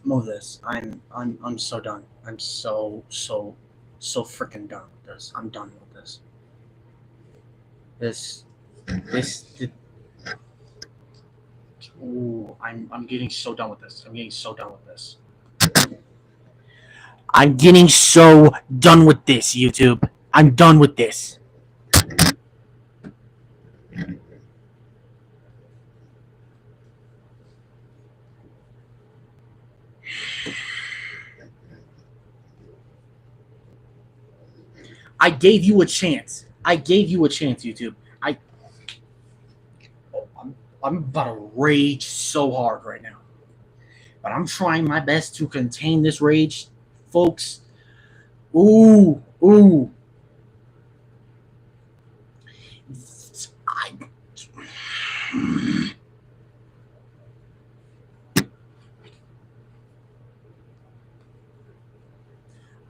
move this. I'm so done. I'm so freaking done with this. I'm done with this. This this. Ooh, I'm getting so done with this. I'm getting so done with this. I'm getting so done with this, YouTube. I'm done with this. I gave you a chance. I gave you a chance, YouTube. I'm about to rage so hard right now. But I'm trying my best to contain this rage, folks. Ooh, ooh. I,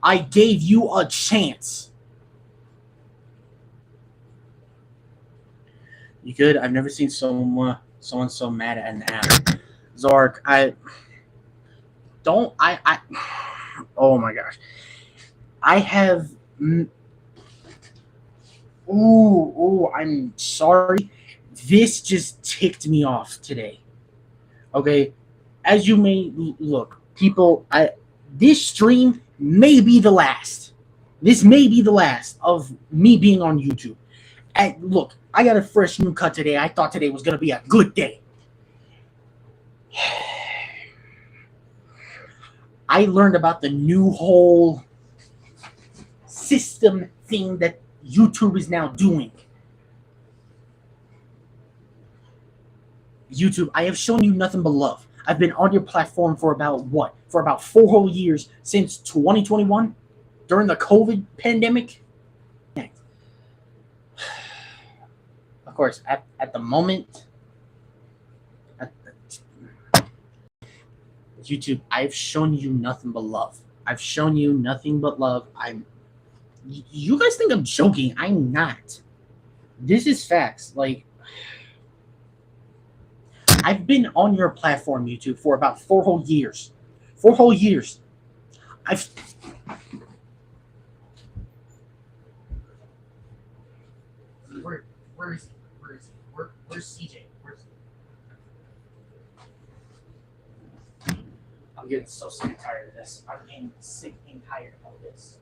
I gave you a chance. You good? I've never seen someone so mad at an app. Zark, I don't I oh my gosh. I have ooh, I'm sorry. This just ticked me off today. Okay? As you may look, people, I this stream may be the last. This may be the last of me being on YouTube. And look, I got a fresh new cut today. I thought today was gonna be a good day. I learned about the new whole system thing that YouTube is now doing. YouTube, I have shown you nothing but love. I've been on your platform for about what? For about 4 whole years since 2021 during the COVID pandemic. Of course, at the moment, at the, YouTube, I've shown you nothing but love. I've shown you nothing but love. You guys think I'm joking? I'm not. This is facts. Like, I've been on your platform, YouTube, for about 4 whole years. 4 whole years. I've. Where is he? Where is he? Where's CJ? I'm getting so sick and tired of this. I'm getting sick and tired of this.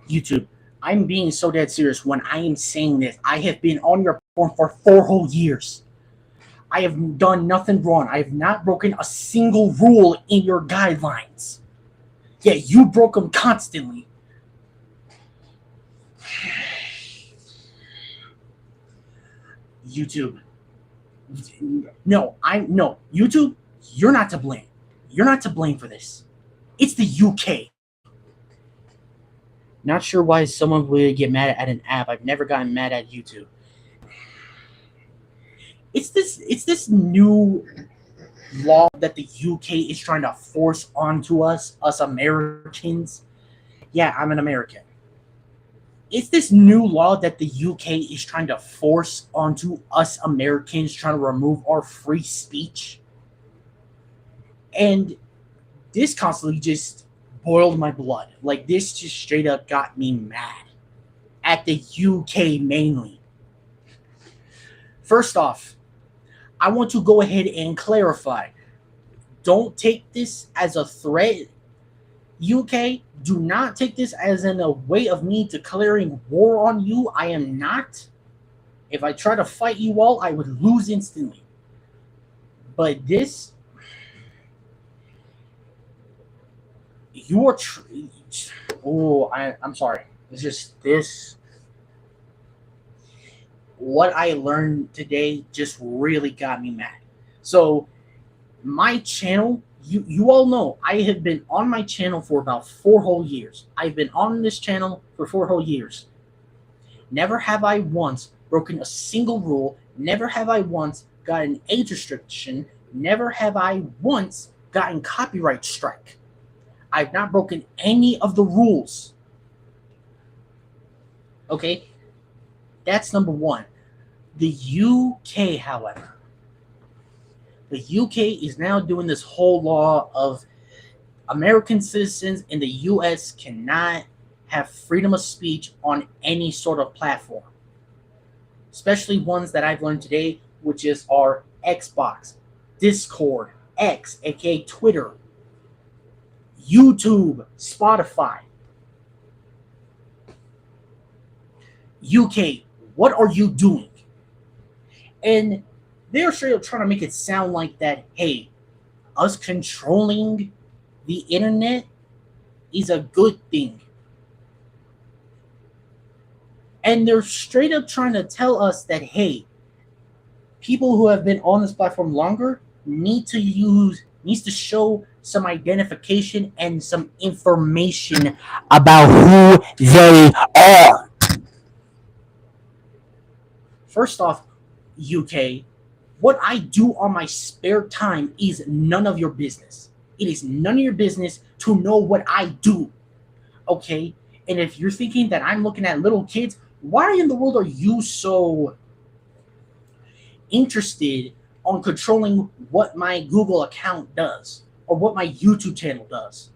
YouTube, I'm being so dead serious when I am saying this. I have been on your platform for 4 whole years. I have done nothing wrong. I have not broken a single rule in your guidelines. Yet you broke them constantly. YouTube. No, YouTube, you're not to blame. You're not to blame for this. It's the UK. Not sure why someone would get mad at an app. I've never gotten mad at YouTube. It's this new law that the UK is trying to force onto us Americans. Yeah, I'm an American. It's this new law that the UK is trying to force onto us Americans, trying to remove our free speech. And this constantly just boiled my blood. Like, this just straight up got me mad at the UK mainly. First off, I want to go ahead and clarify. Don't take this as a threat. UK, do not take this as a way of me declaring war on you. I am not. If I try to fight you all, I would lose instantly. But this, you're. I'm sorry. It's just this. What I learned today just really got me mad. So, my channel, you all know, I have been on my channel for about 4 whole years. I've been on this channel for 4 whole years. Never have I once broken a single rule. Never have I once gotten age restriction. Never have I once gotten copyright strike. I've not broken any of the rules. Okay? That's number one. The UK, however, the UK is now doing this whole law of American citizens in the US cannot have freedom of speech on any sort of platform, especially ones that I've learned today, which is our Xbox, Discord, X, aka Twitter, YouTube, Spotify. UK, what are you doing? And they're straight up trying to make it sound like that, hey, us controlling the internet is a good thing. And they're straight up trying to tell us that, hey, people who have been on this platform longer needs to show some identification and some information about who they are. First off, UK, what I do on my spare time is none of your business. It is none of your business to know what I do. Okay? And if you're thinking that I'm looking at little kids, why in the world are you so interested on controlling what my Google account does or what my YouTube channel does?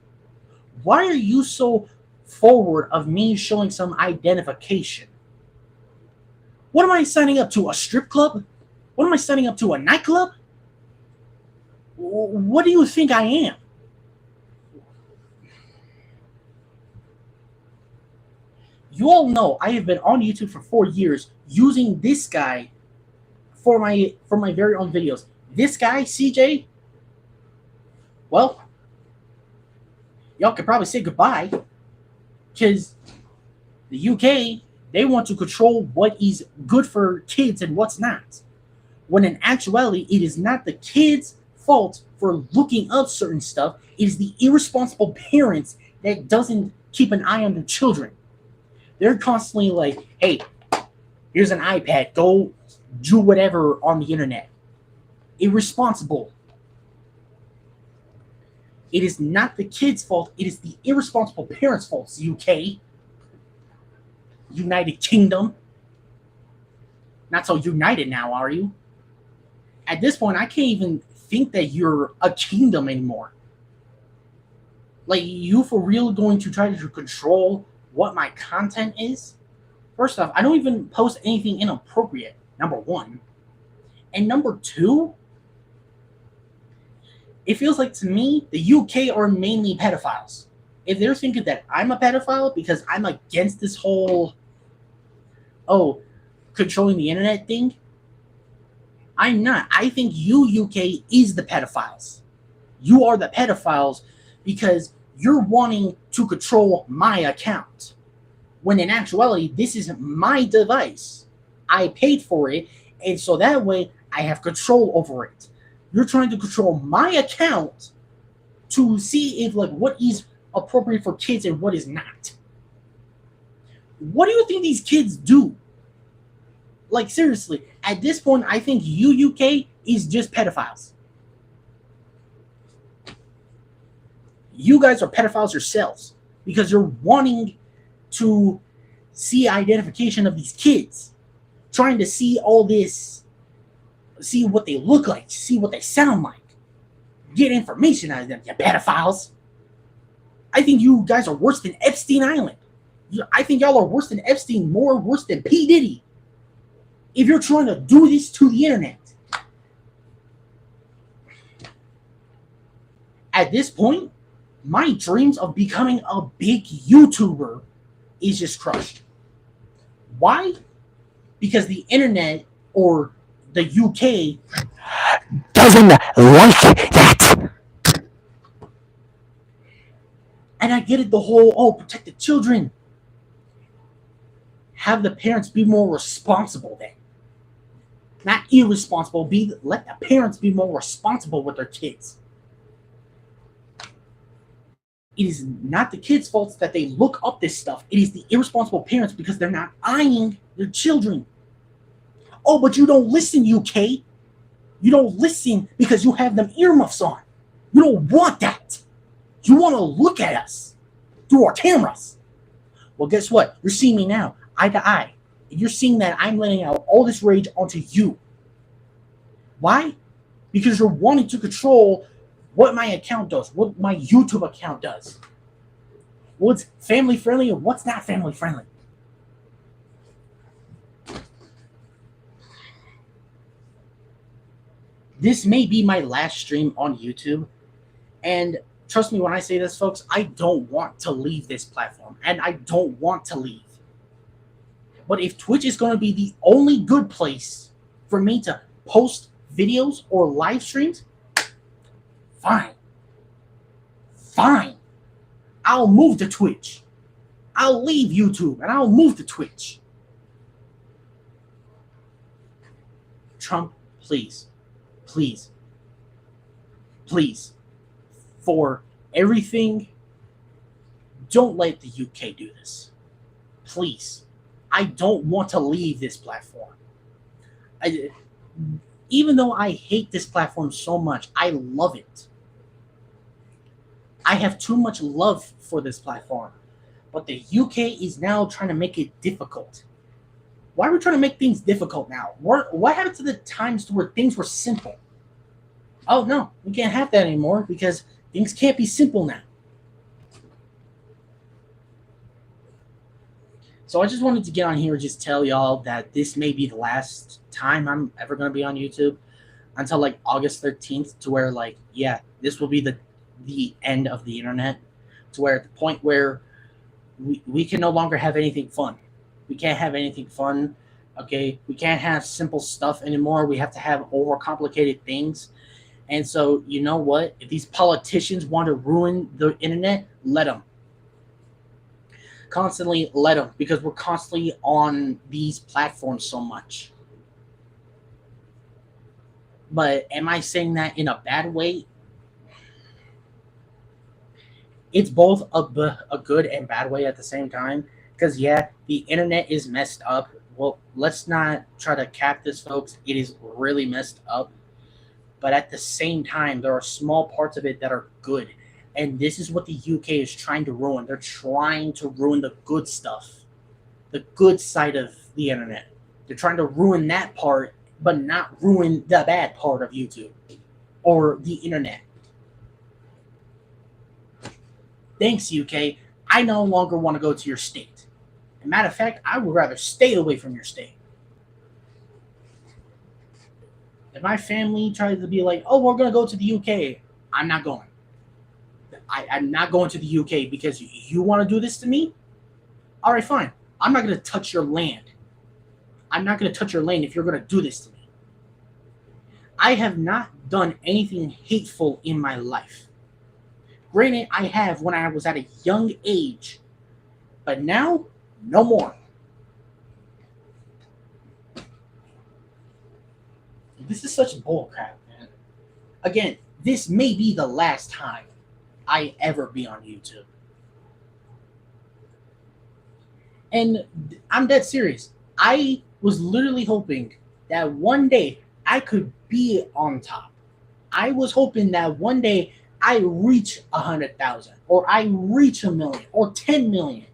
Why are you so forward of me showing some identification? What am I signing up to? A strip club? What am I signing up to? A nightclub? What do you think I am? You all know I have been on YouTube for 4 years using this guy for my very own videos. This guy, CJ, well, y'all could probably say goodbye because the UK, they want to control what is good for kids and what's not. When in actuality, it is not the kids' fault for looking up certain stuff. It is the irresponsible parents that doesn't keep an eye on their children. They're constantly like, hey, here's an iPad. Go do whatever on the internet. Irresponsible. It is not the kid's fault. It is the irresponsible parents' fault, UK. United Kingdom. Not so united now, are you? At this point, I can't even think that you're a kingdom anymore. Like, you for real going to try to control what my content is? First off, I don't even post anything inappropriate, number one. And number two, it feels like to me, the UK are mainly pedophiles. If they're thinking that I'm a pedophile because I'm against this whole, controlling the internet thing, I'm not. I think you, UK, is the pedophiles. You are the pedophiles because you're wanting to control my account. When in actuality, this is my device. I paid for it, and so that way I have control over it. You're trying to control my account to see if what is appropriate for kids and what is not. What do you think these kids do? Like, seriously, at this point, I think you, UK, is just pedophiles. You guys are pedophiles yourselves because you're wanting to see identification of these kids, trying to see all this, see what they look like, see what they sound like, get information out of them, you pedophiles. I think you guys are worse than Epstein Island. I think y'all are worse than Epstein, more worse than P. Diddy. If you're trying to do this to the internet. At this point, my dreams of becoming a big YouTuber is just crushed. Why? Because the internet or the UK doesn't like that. And I get it, the whole, protect the children. Have the parents be more responsible then. Not irresponsible, let the parents be more responsible with their kids. It is not the kids' fault that they look up this stuff. It is the irresponsible parents because they're not eyeing their children. Oh, but you don't listen, UK. You don't listen because you have them earmuffs on. You don't want that. You want to look at us through our cameras. Well, guess what? You're seeing me now, eye to eye. And you're seeing that I'm letting out all this rage onto you. Why? Because you're wanting to control what my account does, what my YouTube account does. What's family friendly and what's not family friendly. This may be my last stream on YouTube. And trust me when I say this, folks, I don't want to leave this platform. And I don't want to leave. But if Twitch is going to be the only good place for me to post videos or live streams, fine. Fine. I'll move to Twitch. I'll leave YouTube and I'll move to Twitch. Trump, please, please, please, for everything, don't let the UK do this. Please. I don't want to leave this platform. Even though I hate this platform so much, I love it. I have too much love for this platform. But the UK is now trying to make it difficult. Why are we trying to make things difficult now? What happened to the times where things were simple? Oh, no, we can't have that anymore because things can't be simple now. So I just wanted to get on here and just tell y'all that this may be the last time I'm ever going to be on YouTube until like August 13th, to where like, yeah, this will be the end of the internet, to where at the point where we can no longer have anything fun. We can't have anything fun. Okay, we can't have simple stuff anymore. We have to have overcomplicated things. And so, you know what? If these politicians want to ruin the internet, let them. Constantly let them, because we're constantly on these platforms so much. But am I saying that in a bad way? It's both a good and bad way at the same time. Because, yeah, the internet is messed up. Well, let's not try to cap this, folks. It is really messed up. But at the same time, there are small parts of it that are good. And this is what the UK is trying to ruin. They're trying to ruin the good stuff, the good side of the internet. They're trying to ruin that part, but not ruin the bad part of YouTube or the internet. Thanks, UK. I no longer want to go to your state. As a matter of fact, I would rather stay away from your state. If my family tries to be like, oh, we're going to go to the UK, I'm not going. I'm not going to the UK because you want to do this to me? All right, fine. I'm not going to touch your land. I'm not going to touch your land if you're going to do this to me. I have not done anything hateful in my life. Granted, I have when I was at a young age, but now, no more. This is such bullcrap, man. Again, this may be the last time I ever be on YouTube. And I'm dead serious. I was literally hoping that one day I could be on top. I was hoping that one day I reach 100,000 or I reach 1 million or 10 million.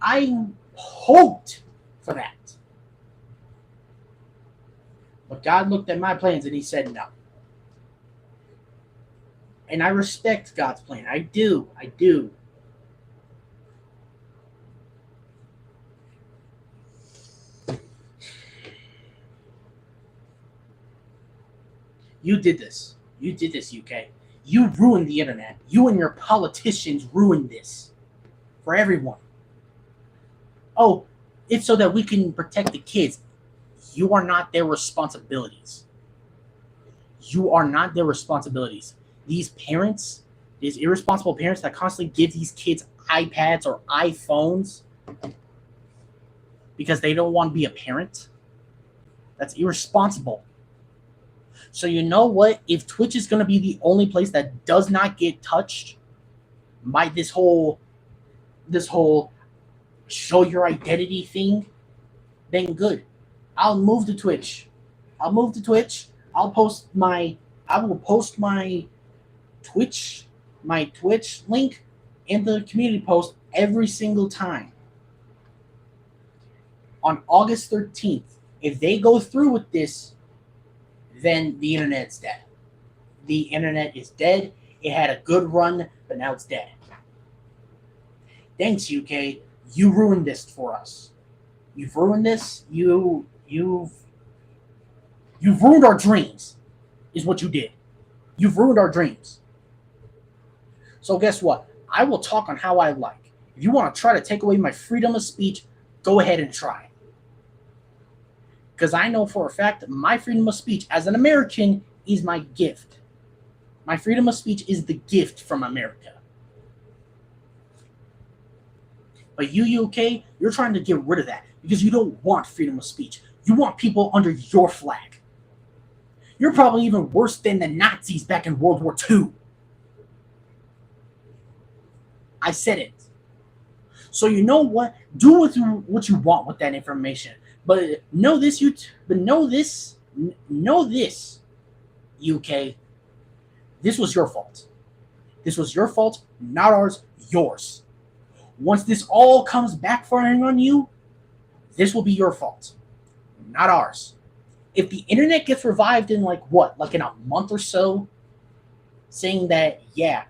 I hoped for that. But God looked at my plans and he said no. And I respect God's plan. I do. I do. You did this. You did this, UK. You ruined the internet. You and your politicians ruined this for everyone. Oh, it's so that we can protect the kids. You are not their responsibilities. You are not their responsibilities. These parents, these irresponsible parents that constantly give these kids iPads or iPhones because they don't want to be a parent, that's irresponsible. So you know what? If Twitch is going to be the only place that does not get touched by this whole show your identity thing, then good. I'll move to Twitch. I'll move to Twitch. I will post Twitch my Twitch link in the community post every single time. On August 13th, if they go through with this, then the internet's dead. The internet is dead. It had a good run, but now it's dead. Thanks, UK. You ruined this for us. You've ruined this. You've ruined our dreams, is what you did. You've ruined our dreams. So guess what? I will talk on how I like. If you want to try to take away my freedom of speech, go ahead and try. Because I know for a fact that my freedom of speech as an American is my gift. My freedom of speech is the gift from America. But you, UK, you're trying to get rid of that because you don't want freedom of speech. You want people under your flag. You're probably even worse than the Nazis back in World War II. I said it. So you know what? Do what you want with that information. But know this, UK. This was your fault. This was your fault, not ours, yours. Once this all comes backfiring on you, this will be your fault, not ours. If the internet gets revived in like in a month or so, saying that, yeah,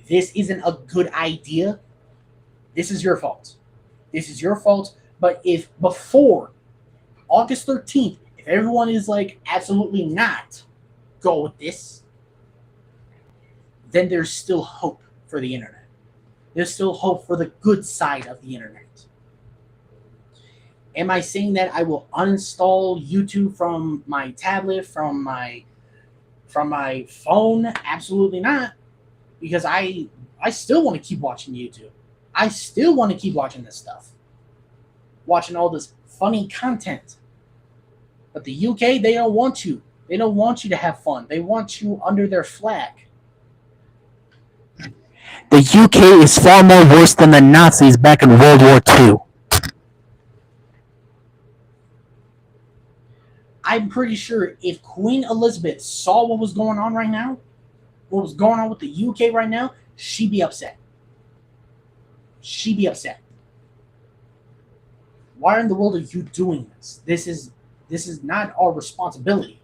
this isn't a good idea, this is your fault. This is your fault. But if before August 13th, if everyone is like, absolutely not, go with this, then there's still hope for the internet. There's still hope for the good side of the internet. Am I saying that I will uninstall YouTube from my tablet, from my phone? Absolutely not. Because I still want to keep watching YouTube. I still want to keep watching this stuff. Watching all this funny content. But the UK, they don't want you. They don't want you to have fun. They want you under their flag. The UK is far more worse than the Nazis back in World War II. I'm pretty sure if Queen Elizabeth saw what was going on right now, what was going on with the UK right now, she'd be upset. She'd be upset. Why in the world are you doing this? This is not our responsibility.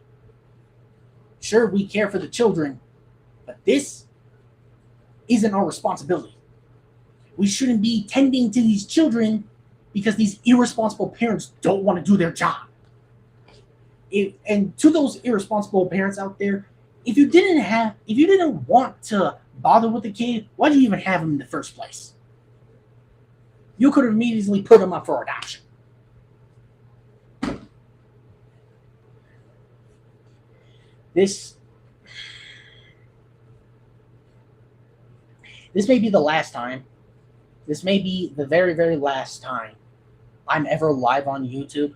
Sure, we care for the children, but this isn't our responsibility. We shouldn't be tending to these children because these irresponsible parents don't want to do their job. And to those irresponsible parents out there, if you didn't want to bother with the kid, why did you even have him in the first place? You could have immediately put him up for adoption. This may be the last time. This may be the very, very last time I'm ever live on YouTube.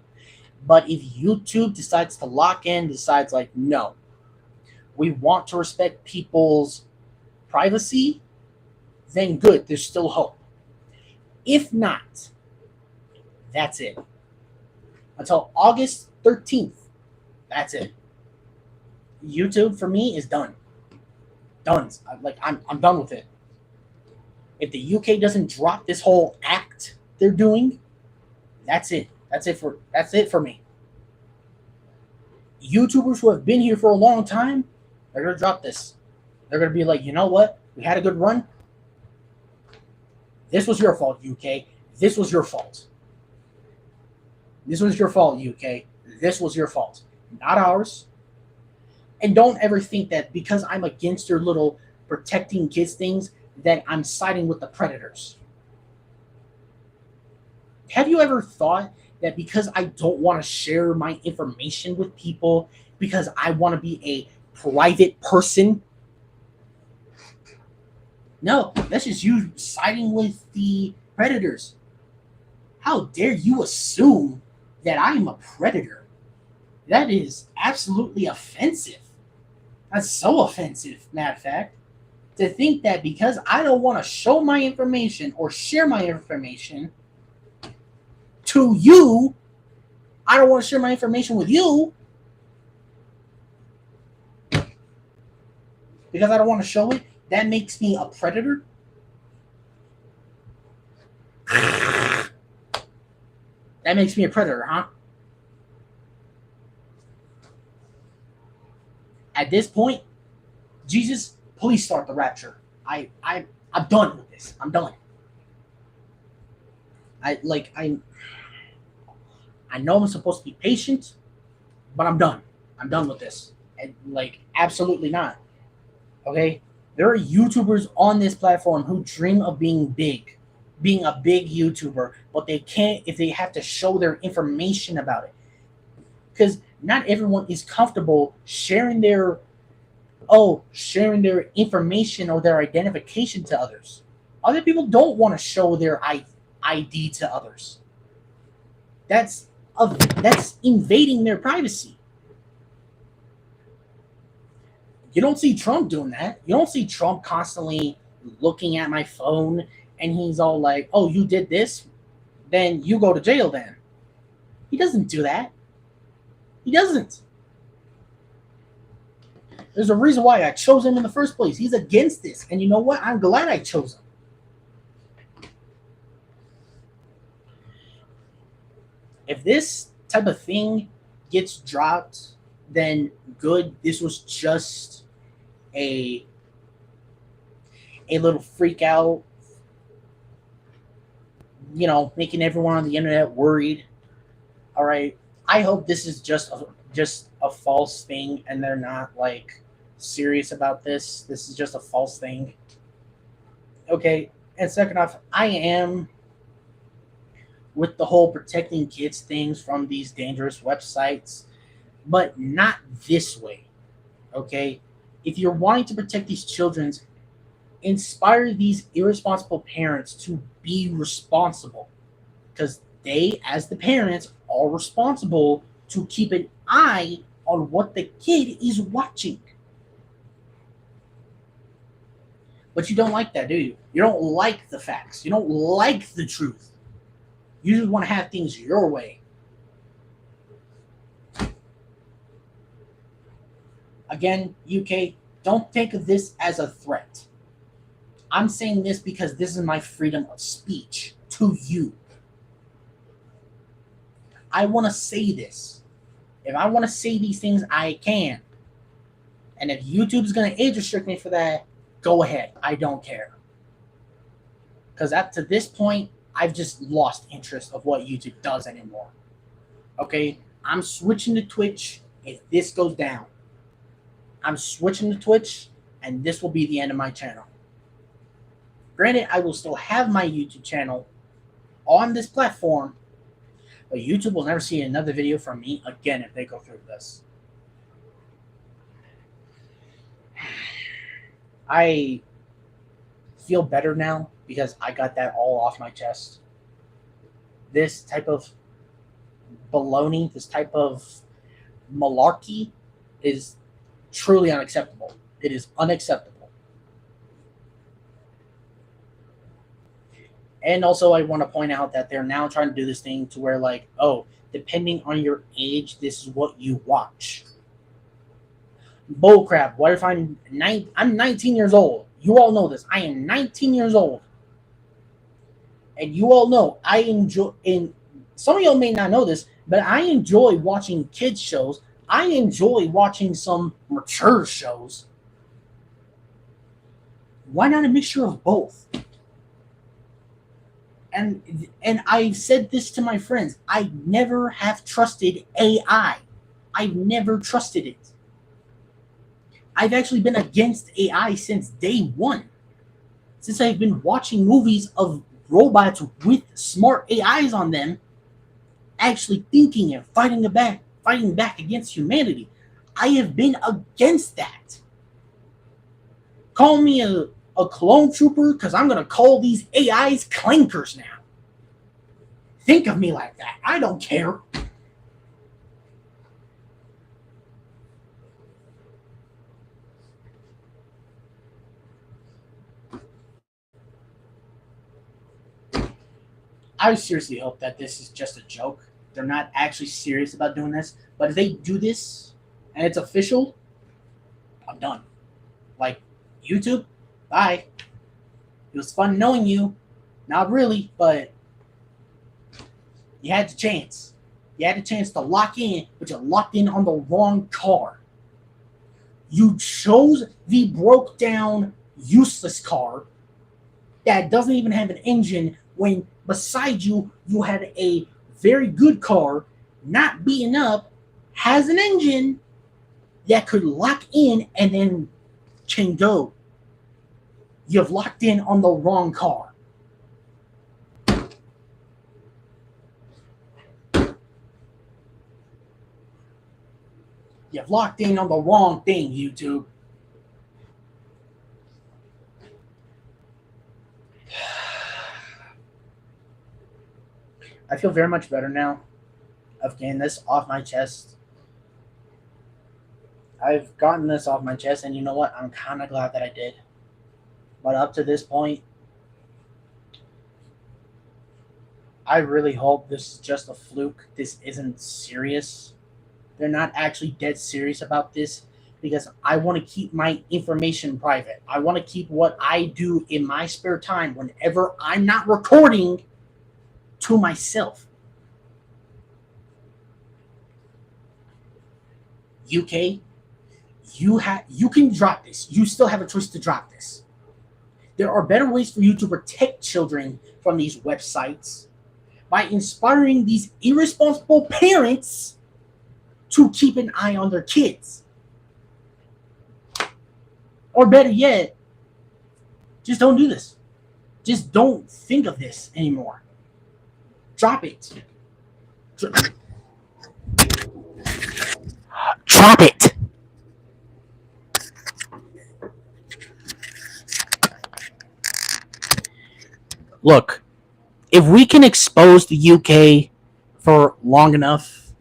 But if YouTube decides to lock in, decides like, no, we want to respect people's privacy, then good, there's still hope. If not, that's it. Until August 13th, that's it. YouTube for me is done. Done. I'm done with it. If the UK doesn't drop this whole act they're doing, that's it. That's it for me. YouTubers who have been here for a long time, they're gonna drop this. They're gonna be like, you know what? We had a good run. This was your fault, UK. This was your fault. This was your fault, UK. This was your fault, not ours. And don't ever think that because I'm against your little protecting kids things that I'm siding with the predators. Have you ever thought that because I don't want to share my information with people, because I want to be a private person? No, that's just you siding with the predators. How dare you assume that I am a predator? That is absolutely offensive. That's so offensive, matter of fact. To think that because I don't want to show my information or share my information to you, I don't want to share my information with you because I don't want to show it. That makes me a predator. That makes me a predator, huh? At this point, Jesus, please start the rapture. I'm done with this. I'm done. I like I know I'm supposed to be patient, but I'm done. I'm done with this. And like absolutely not. Okay? There are YouTubers on this platform who dream of being big, being a big YouTuber, but they can't if they have to show their information about it. Because not everyone is comfortable sharing their information or their identification to others. Other people don't want to show their ID to others. That's that's invading their privacy. You don't see Trump doing that. You don't see Trump constantly looking at my phone and he's all like, "Oh, you did this? Then you go to jail then." He doesn't do that. He doesn't. There's a reason why I chose him in the first place. He's against this. And you know what? I'm glad I chose him. If this type of thing gets dropped, then good. This was just a little freak out, making everyone on the internet worried. All right. I hope this is just a false thing and they're not like serious about this. This is just a false thing. Okay. And second off, I am with the whole protecting kids things from these dangerous websites, but not this way. Okay? If you're wanting to protect these children, inspire these irresponsible parents to be responsible because they, as the parents, are responsible to keep an eye on what the kid is watching. But you don't like that, do you? You don't like the facts. You don't like the truth. You just want to have things your way. Again, UK, don't think of this as a threat. I'm saying this because this is my freedom of speech to you. I want to say this. If I want to say these things, I can. And if YouTube's going to age restrict me for that, go ahead. I don't care. Because up to this point, I've just lost interest of what YouTube does anymore. Okay? I'm switching to Twitch if this goes down. I'm switching to Twitch, and this will be the end of my channel. Granted, I will still have my YouTube channel on this platform, but YouTube will never see another video from me again if they go through this. I feel better now because I got that all off my chest. This type of baloney, this type of malarkey is truly unacceptable. It is unacceptable. And also, I want to point out that they're now trying to do this thing to where, like, oh, depending on your age, this is what you watch. Bullcrap. What if I'm 19 years old? You all know this. I am 19 years old. And you all know I enjoy, and some of y'all may not know this, but I enjoy watching kids shows. I enjoy watching some mature shows. Why not a mixture of both? And I've said this to my friends. I never have trusted AI. I've never trusted it. I've actually been against AI since day one. Since I've been watching movies of robots with smart AIs on them, actually thinking and fighting back against humanity. I have been against that. Call me a clone trooper because I'm going to call these AIs clankers now. Think of me like that. I don't care. I seriously hope that this is just a joke They're not actually serious about doing this. But if they do this and it's official, I'm done. Like, YouTube, bye. It was fun knowing you. Not really, but you had the chance. You had the chance to lock in, but you locked in on the wrong car. You chose the broke down, useless car that doesn't even have an engine when beside you, you had a very good car, not beaten up, has an engine that could lock in and then can go. You've locked in on the wrong car. You've locked in on the wrong thing, YouTube. I feel very much better now of getting this off my chest. I've gotten this off my chest, and you know what? I'm kind of glad that I did. But up to this point, I really hope this is just a fluke. This isn't serious. They're not actually dead serious about this because I want to keep my information private. I want to keep what I do in my spare time whenever I'm not recording to myself. UK, you can drop this. You still have a choice to drop this. There are better ways for you to protect children from these websites by inspiring these irresponsible parents to keep an eye on their kids. Or better yet, just don't do this. Just don't think of this anymore. Drop it. Drop it. Look, if we can expose the UK for long enough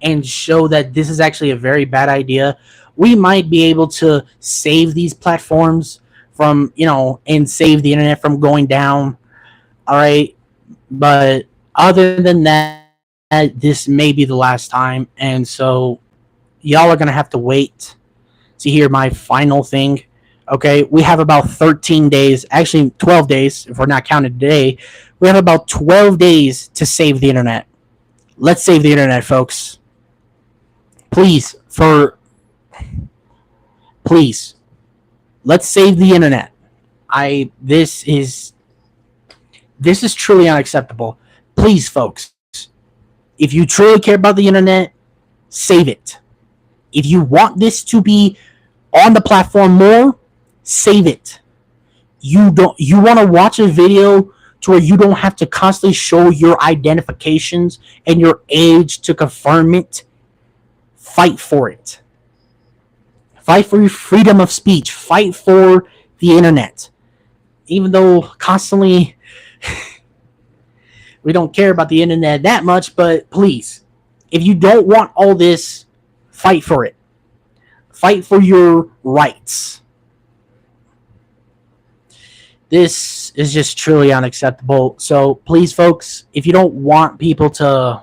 and show that this is actually a very bad idea, we might be able to save these platforms from, and save the internet from going down. All right. But other than that, this may be the last time. And so y'all are going to have to wait to hear my final thing. Okay, we have about 13 days, actually 12 days, if we're not counting today. We have about 12 days to save the internet. Let's save the internet, folks. Please, let's save the internet. This is truly unacceptable. Please, folks, if you truly care about the internet, save it. If you want this to be on the platform more, save it. You want to watch a video to where you don't have to constantly show your identifications and your age to confirm it. Fight for it. Fight for your freedom of speech. Fight for the internet. Even though constantly we don't care about the internet that much, but please, if you don't want all this, fight for it. Fight for your rights. This is just truly unacceptable. So please, folks, if you don't want people to,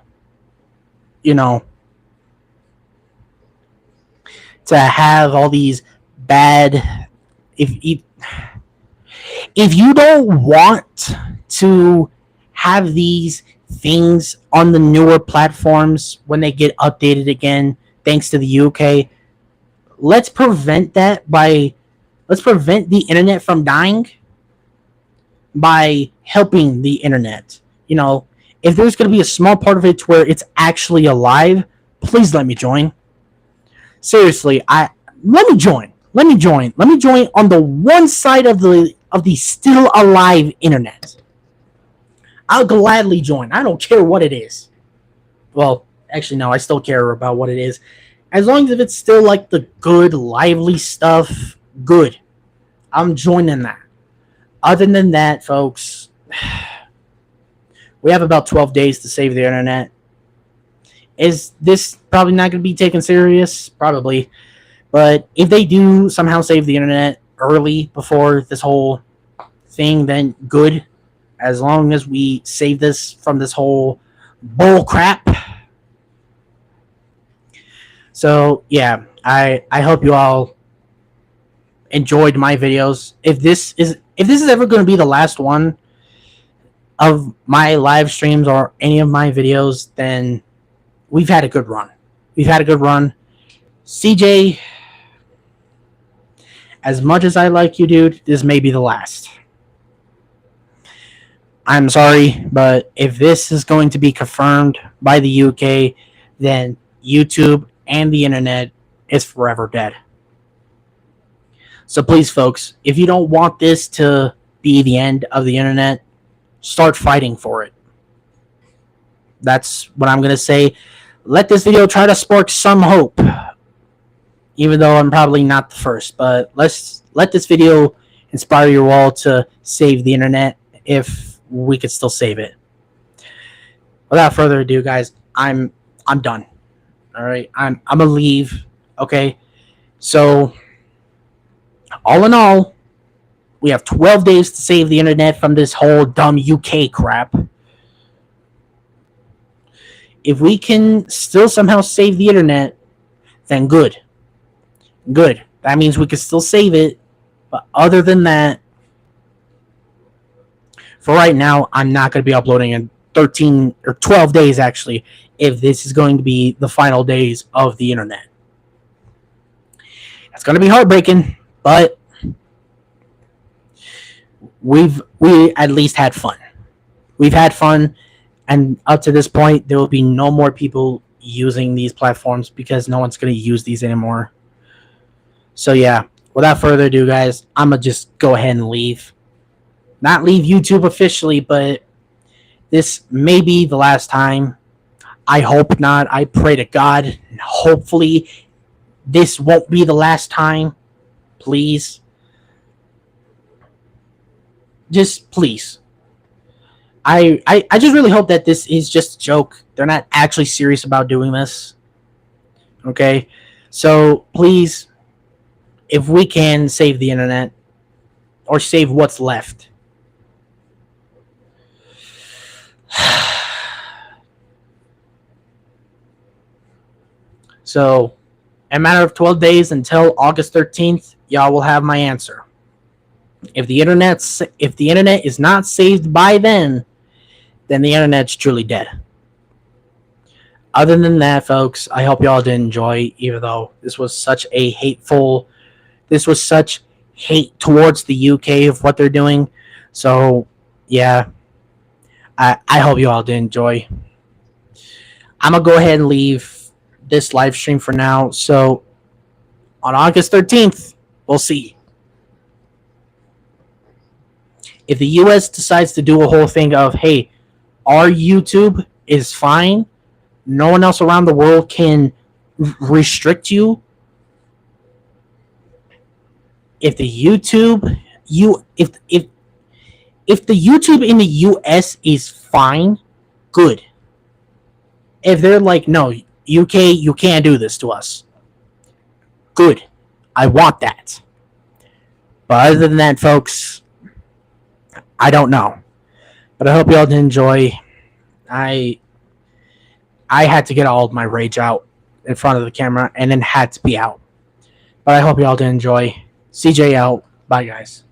to have all these bad, if you don't want to have these things on the newer platforms when they get updated again, thanks to the UK, let's prevent the internet from dying by helping the internet. If there's going to be a small part of it where it's actually alive, please let me join. Seriously, let me join. Let me join on the one side of the still alive internet. I'll gladly join. I don't care what it is. Well, actually, no, I still care about what it is. As long as if it's still like the good, lively stuff, good. I'm joining that. Other than that, folks, we have about 12 days to save the internet. Is this probably not going to be taken serious? Probably. But if they do somehow save the internet early before this whole thing, then good. As long as we save this from this whole bull crap. So yeah, I hope you all enjoyed my videos. If this is ever going to be the last one of my live streams or any of my videos, then we've had a good run. We've had a good run. CJ, as much as I like you, dude, this may be the last. I'm sorry, but if this is going to be confirmed by the UK, then YouTube and the internet is forever dead. So please, folks, if you don't want this to be the end of the internet, start fighting for it. That's what I'm going to say. Let this video try to spark some hope, even though I'm probably not the first. But let this video inspire you all to save the internet if we could still save it. Without further ado, guys, I'm done. All right, I'm gonna leave. Okay, so all in all, we have 12 days to save the internet from this whole dumb UK crap. If we can still somehow save the internet, then good. Good. That means we can still save it. But other than that, for right now, I'm not going to be uploading in 13 or 12 days, actually, if this is going to be the final days of the internet. It's going to be heartbreaking, but we at least had fun. We've had fun, and up to this point, there will be no more people using these platforms because no one's going to use these anymore. So yeah, without further ado, guys, I'm going to just go ahead and leave. Not leave YouTube officially, but this may be the last time. I hope not. I pray to God. Hopefully, this won't be the last time. Please. Just please. I just really hope that this is just a joke. They're not actually serious about doing this. Okay? So, please, if we can save the internet, or save what's left. So, in a matter of 12 days until August 13th, y'all will have my answer. If the internet is not saved by then the internet's truly dead. Other than that, folks, I hope y'all did enjoy, even though this was such hate towards the UK of what they're doing. So, yeah, I hope you all did enjoy. I'm going to go ahead and leave this live stream for now. So, on August 13th, we'll see. If the US decides to do a whole thing of, hey, our YouTube is fine, no one else around the world can restrict you. If the YouTube if the YouTube in the US is fine, good. If they're like, no, UK, you can't do this to us, good. I want that. But other than that, folks, I don't know. But I hope you all did enjoy. I had to get all of my rage out in front of the camera and then had to be out. But I hope you all did enjoy. CJ out. Bye, guys.